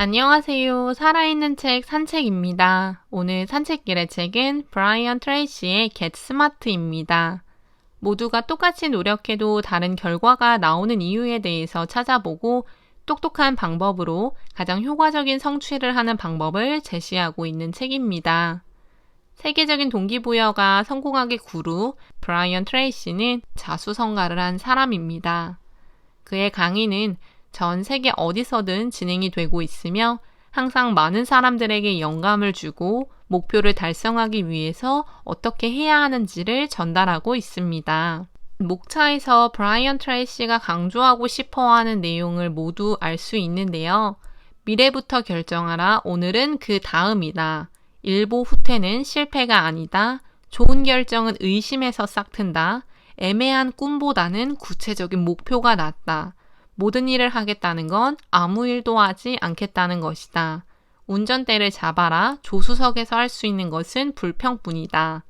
안녕하세요. 살아있는 책 산책입니다. 오늘 산책길의 책은 브라이언 트레이시의 Get Smart입니다. 모두가 똑같이 노력해도 다른 결과가 나오는 이유에 대해서 찾아보고 똑똑한 방법으로 가장 효과적인 성취를 하는 방법을 제시하고 있는 책입니다. 세계적인 동기부여가 성공학의 구루 브라이언 트레이시는 자수성가를 한 사람입니다. 그의 강의는 전 세계 어디서든 진행이 되고 있으며 항상 많은 사람들에게 영감을 주고 목표를 달성하기 위해서 어떻게 해야 하는지를 전달하고 있습니다. 목차에서 브라이언 트레이시가 강조하고 싶어하는 내용을 모두 알 수 있는데요. 미래부터 결정하라. 오늘은 그 다음이다. 일보 후퇴는 실패가 아니다. 좋은 결정은 의심에서 싹튼다. 애매한 꿈보다는 구체적인 목표가 낫다. 모든 일을 하겠다는 건 아무 일도 하지 않겠다는 것이다. 운전대를 잡아라. 조수석에서 할 수 있는 것은 불평뿐이다.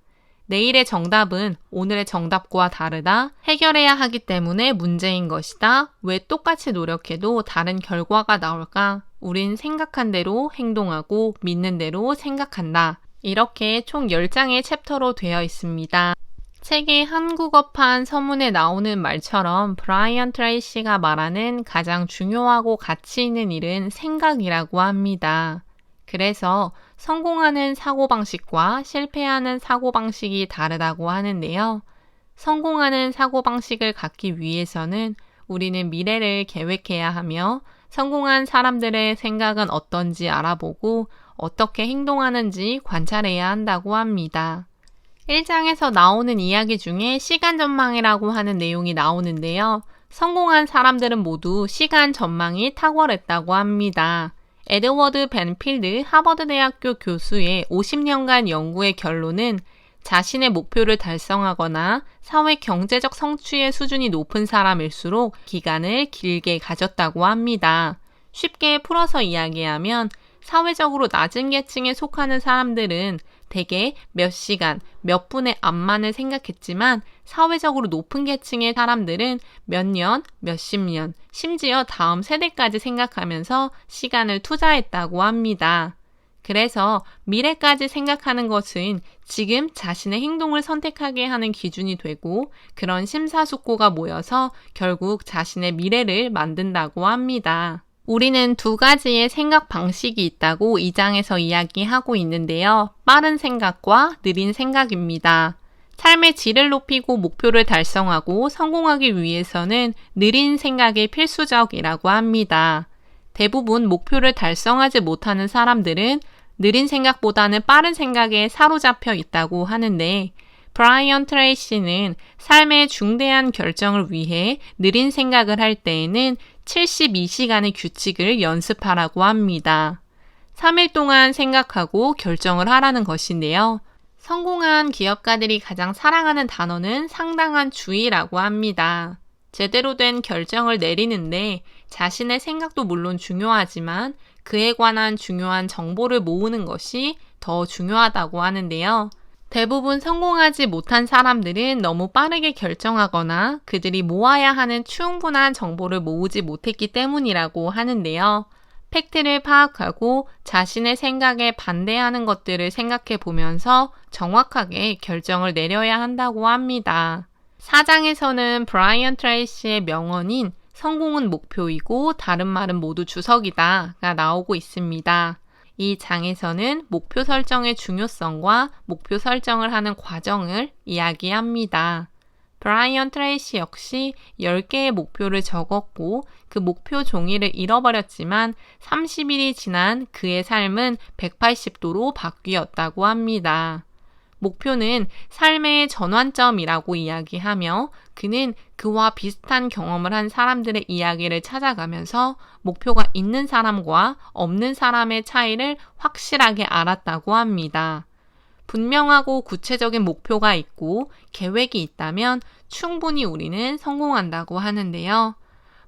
내일의 정답은 오늘의 정답과 다르다. 해결해야 하기 때문에 문제인 것이다. 왜 똑같이 노력해도 다른 결과가 나올까? 우린 생각한 대로 행동하고 믿는 대로 생각한다. 이렇게 총 10장의 챕터로 되어 있습니다. 책의 한국어판 서문에 나오는 말처럼 브라이언 트레이시가 말하는 가장 중요하고 가치 있는 일은 생각이라고 합니다. 그래서 성공하는 사고방식과 실패하는 사고방식이 다르다고 하는데요. 성공하는 사고방식을 갖기 위해서는 우리는 미래를 계획해야 하며 성공한 사람들의 생각은 어떤지 알아보고 어떻게 행동하는지 관찰해야 한다고 합니다. 1장에서 나오는 이야기 중에 시간 전망이라고 하는 내용이 나오는데요. 성공한 사람들은 모두 시간 전망이 탁월했다고 합니다. 에드워드 벤필드 하버드대학교 교수의 50년간 연구의 결론은 자신의 목표를 달성하거나 사회 경제적 성취의 수준이 높은 사람일수록 기간을 길게 가졌다고 합니다. 쉽게 풀어서 이야기하면 사회적으로 낮은 계층에 속하는 사람들은 대개 몇 시간, 몇 분의 앞만을 생각했지만 사회적으로 높은 계층의 사람들은 몇 년, 몇십 년, 심지어 다음 세대까지 생각하면서 시간을 투자했다고 합니다. 그래서 미래까지 생각하는 것은 지금 자신의 행동을 선택하게 하는 기준이 되고 그런 심사숙고가 모여서 결국 자신의 미래를 만든다고 합니다. 우리는 두 가지의 생각 방식이 있다고 2장에서 이야기하고 있는데요. 빠른 생각과 느린 생각입니다. 삶의 질을 높이고 목표를 달성하고 성공하기 위해서는 느린 생각이 필수적이라고 합니다. 대부분 목표를 달성하지 못하는 사람들은 느린 생각보다는 빠른 생각에 사로잡혀 있다고 하는데 브라이언 트레이시는 삶의 중대한 결정을 위해 느린 생각을 할 때에는 72시간의 규칙을 연습하라고 합니다. 3일 동안 생각하고 결정을 하라는 것인데요. 성공한 기업가들이 가장 사랑하는 단어는 상당한 주의라고 합니다. 제대로 된 결정을 내리는데 자신의 생각도 물론 중요하지만 그에 관한 중요한 정보를 모으는 것이 더 중요하다고 하는데요. 대부분 성공하지 못한 사람들은 너무 빠르게 결정하거나 그들이 모아야 하는 충분한 정보를 모으지 못했기 때문이라고 하는데요. 팩트를 파악하고 자신의 생각에 반대하는 것들을 생각해 보면서 정확하게 결정을 내려야 한다고 합니다. 4장에서는 브라이언 트레이시의 명언인 성공은 목표이고 다른 말은 모두 주석이다가 나오고 있습니다. 이 장에서는 목표 설정의 중요성과 목표 설정을 하는 과정을 이야기합니다. 브라이언 트레이시 역시 10개의 목표를 적었고 그 목표 종이를 잃어버렸지만 30일이 지난 그의 삶은 180도로 바뀌었다고 합니다. 목표는 삶의 전환점이라고 이야기하며 그는 그와 비슷한 경험을 한 사람들의 이야기를 찾아가면서 목표가 있는 사람과 없는 사람의 차이를 확실하게 알았다고 합니다. 분명하고 구체적인 목표가 있고 계획이 있다면 충분히 우리는 성공한다고 하는데요.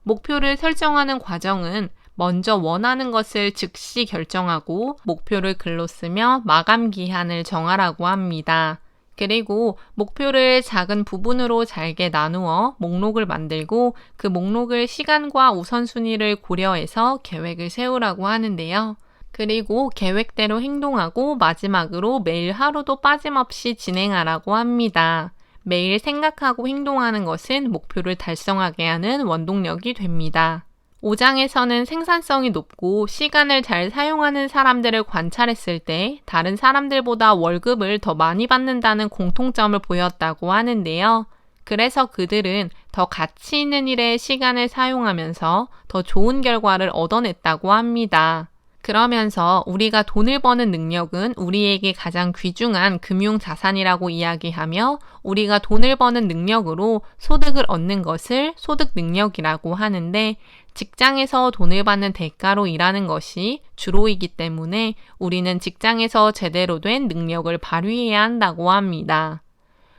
목표를 설정하는 과정은 먼저 원하는 것을 즉시 결정하고 목표를 글로 쓰며 마감 기한을 정하라고 합니다. 그리고 목표를 작은 부분으로 잘게 나누어 목록을 만들고 그 목록을 시간과 우선순위를 고려해서 계획을 세우라고 하는데요. 그리고 계획대로 행동하고 마지막으로 매일 하루도 빠짐없이 진행하라고 합니다. 매일 생각하고 행동하는 것은 목표를 달성하게 하는 원동력이 됩니다. 5장에서는 생산성이 높고 시간을 잘 사용하는 사람들을 관찰했을 때 다른 사람들보다 월급을 더 많이 받는다는 공통점을 보였다고 하는데요. 그래서 그들은 더 가치 있는 일에 시간을 사용하면서 더 좋은 결과를 얻어냈다고 합니다. 그러면서 우리가 돈을 버는 능력은 우리에게 가장 귀중한 금융 자산이라고 이야기하며 우리가 돈을 버는 능력으로 소득을 얻는 것을 소득 능력이라고 하는데 직장에서 돈을 받는 대가로 일하는 것이 주로이기 때문에 우리는 직장에서 제대로 된 능력을 발휘해야 한다고 합니다.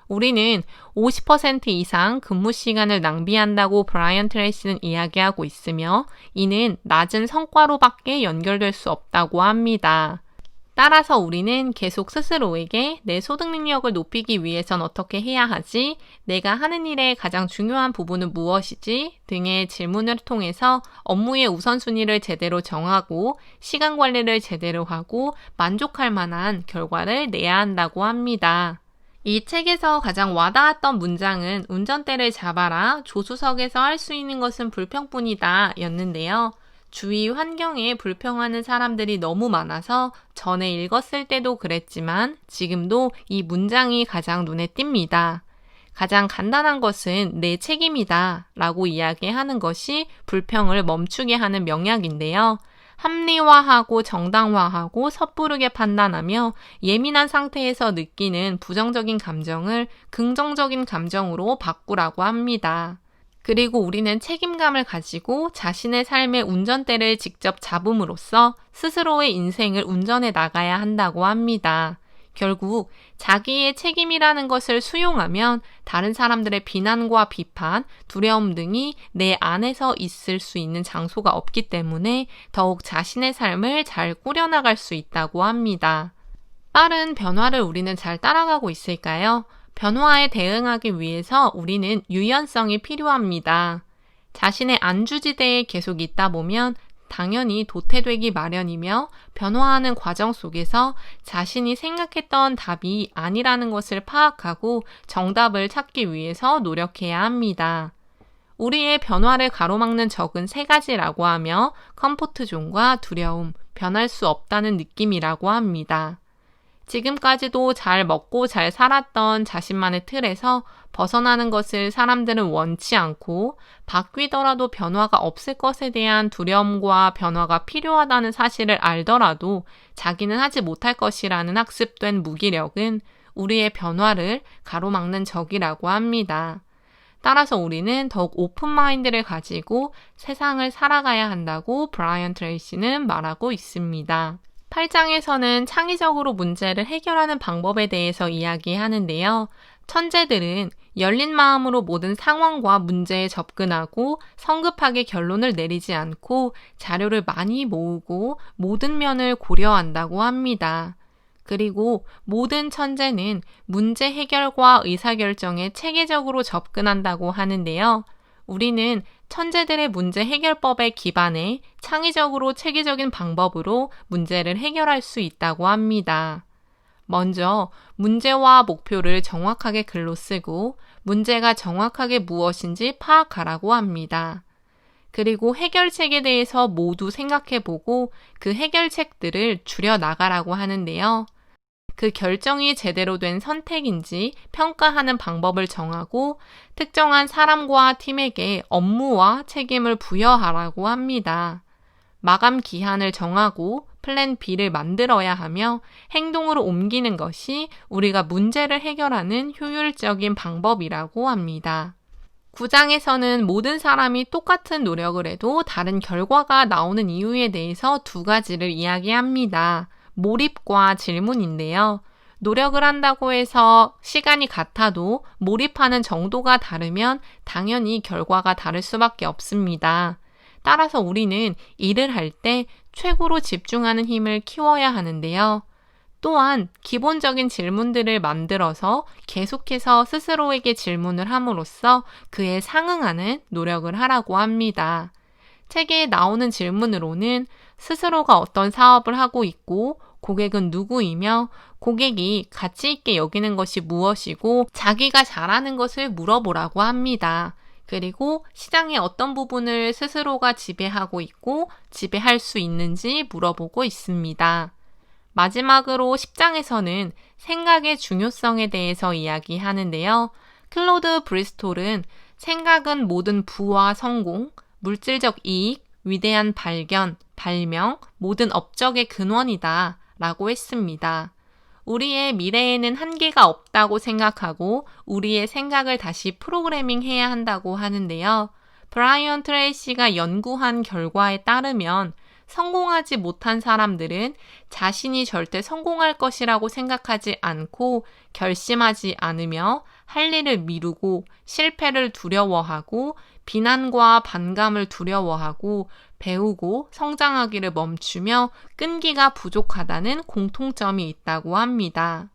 우리는 50% 이상 근무 시간을 낭비한다고 브라이언 트레이시는 이야기하고 있으며 이는 낮은 성과로밖에 연결될 수 없다고 합니다. 따라서 우리는 계속 스스로에게 내 소득 능력을 높이기 위해선 어떻게 해야 하지? 내가 하는 일의 가장 중요한 부분은 무엇이지? 등의 질문을 통해서 업무의 우선순위를 제대로 정하고 시간 관리를 제대로 하고 만족할 만한 결과를 내야 한다고 합니다. 이 책에서 가장 와닿았던 문장은 운전대를 잡아라. 조수석에서 할 수 있는 것은 불평뿐이다 였는데요. 주위 환경에 불평하는 사람들이 너무 많아서 전에 읽었을 때도 그랬지만 지금도 이 문장이 가장 눈에 띕니다. 가장 간단한 것은 내 책임이다 라고 이야기하는 것이 불평을 멈추게 하는 명약인데요. 합리화하고 정당화하고 섣부르게 판단하며 예민한 상태에서 느끼는 부정적인 감정을 긍정적인 감정으로 바꾸라고 합니다. 그리고 우리는 책임감을 가지고 자신의 삶의 운전대를 직접 잡음으로써 스스로의 인생을 운전해 나가야 한다고 합니다. 결국 자기의 책임이라는 것을 수용하면 다른 사람들의 비난과 비판, 두려움 등이 내 안에서 있을 수 있는 장소가 없기 때문에 더욱 자신의 삶을 잘 꾸려나갈 수 있다고 합니다. 빠른 변화를 우리는 잘 따라가고 있을까요? 변화에 대응하기 위해서 우리는 유연성이 필요합니다. 자신의 안주지대에 계속 있다 보면 당연히 도태되기 마련이며 변화하는 과정 속에서 자신이 생각했던 답이 아니라는 것을 파악하고 정답을 찾기 위해서 노력해야 합니다. 우리의 변화를 가로막는 적은 3가지라고 하며 컴포트존과 두려움, 변할 수 없다는 느낌이라고 합니다. 지금까지도 잘 먹고 잘 살았던 자신만의 틀에서 벗어나는 것을 사람들은 원치 않고 바뀌더라도 변화가 없을 것에 대한 두려움과 변화가 필요하다는 사실을 알더라도 자기는 하지 못할 것이라는 학습된 무기력은 우리의 변화를 가로막는 적이라고 합니다. 따라서 우리는 더욱 오픈 마인드를 가지고 세상을 살아가야 한다고 브라이언 트레이시는 말하고 있습니다. 8장에서는 창의적으로 문제를 해결하는 방법에 대해서 이야기하는데요. 천재들은 열린 마음으로 모든 상황과 문제에 접근하고 성급하게 결론을 내리지 않고 자료를 많이 모으고 모든 면을 고려한다고 합니다. 그리고 모든 천재는 문제 해결과 의사결정에 체계적으로 접근한다고 하는데요. 우리는 천재들의 문제 해결법에 기반해 창의적으로 체계적인 방법으로 문제를 해결할 수 있다고 합니다. 먼저 문제와 목표를 정확하게 글로 쓰고 문제가 정확하게 무엇인지 파악하라고 합니다. 그리고 해결책에 대해서 모두 생각해보고 그 해결책들을 줄여나가라고 하는데요. 그 결정이 제대로 된 선택인지 평가하는 방법을 정하고 특정한 사람과 팀에게 업무와 책임을 부여하라고 합니다. 마감 기한을 정하고 플랜 B를 만들어야 하며 행동으로 옮기는 것이 우리가 문제를 해결하는 효율적인 방법이라고 합니다. 9장에서는 모든 사람이 똑같은 노력을 해도 다른 결과가 나오는 이유에 대해서 2가지를 이야기합니다. 몰입과 질문인데요. 노력을 한다고 해서 시간이 같아도 몰입하는 정도가 다르면 당연히 결과가 다를 수밖에 없습니다. 따라서 우리는 일을 할 때 최고로 집중하는 힘을 키워야 하는데요. 또한 기본적인 질문들을 만들어서 계속해서 스스로에게 질문을 함으로써 그에 상응하는 노력을 하라고 합니다. 책에 나오는 질문으로는 스스로가 어떤 사업을 하고 있고 고객은 누구이며 고객이 가치 있게 여기는 것이 무엇이고 자기가 잘하는 것을 물어보라고 합니다. 그리고 시장의 어떤 부분을 스스로가 지배하고 있고 지배할 수 있는지 물어보고 있습니다. 마지막으로 10장에서는 생각의 중요성에 대해서 이야기하는데요. 클로드 브리스톨은 생각은 모든 부와 성공, 물질적 이익, 위대한 발견, 발명, 모든 업적의 근원이다 라고 했습니다. 우리의 미래에는 한계가 없다고 생각하고 우리의 생각을 다시 프로그래밍 해야 한다고 하는데요. 브라이언 트레이시가 연구한 결과에 따르면 성공하지 못한 사람들은 자신이 절대 성공할 것이라고 생각하지 않고 결심하지 않으며 할 일을 미루고 실패를 두려워하고 비난과 반감을 두려워하고 배우고 성장하기를 멈추며 끈기가 부족하다는 공통점이 있다고 합니다.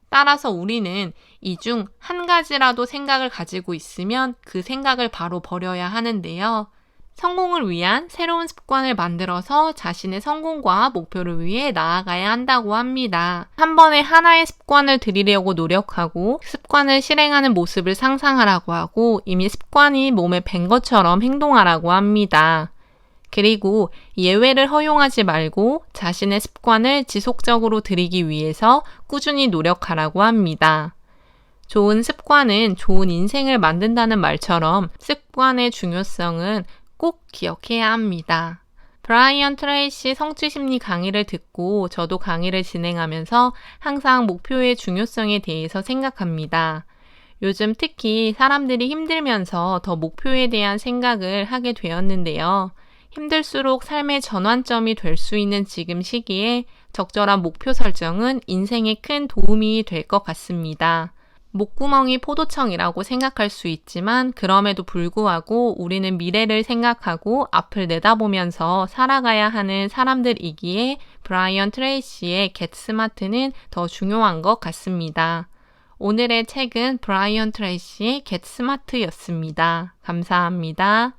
따라서 우리는 이 중 한 가지라도 생각을 가지고 있으면 그 생각을 바로 버려야 하는데요. 성공을 위한 새로운 습관을 만들어서 자신의 성공과 목표를 위해 나아가야 한다고 합니다. 한 번에 하나의 습관을 들이려고 노력하고 습관을 실행하는 모습을 상상하라고 하고 이미 습관이 몸에 밴 것처럼 행동하라고 합니다. 그리고 예외를 허용하지 말고 자신의 습관을 지속적으로 들이기 위해서 꾸준히 노력하라고 합니다. 좋은 습관은 좋은 인생을 만든다는 말처럼 습관의 중요성은 꼭 기억해야 합니다. 브라이언 트레이시 성취심리 강의를 듣고 저도 강의를 진행하면서 항상 목표의 중요성에 대해서 생각합니다. 요즘 특히 사람들이 힘들면서 더 목표에 대한 생각을 하게 되었는데요. 힘들수록 삶의 전환점이 될 수 있는 지금 시기에 적절한 목표 설정은 인생에 큰 도움이 될 것 같습니다. 목구멍이 포도청이라고 생각할 수 있지만 그럼에도 불구하고 우리는 미래를 생각하고 앞을 내다보면서 살아가야 하는 사람들이기에 브라이언 트레이시의 Get Smart는 더 중요한 것 같습니다. 오늘의 책은 브라이언 트레이시의 Get Smart였습니다. 감사합니다.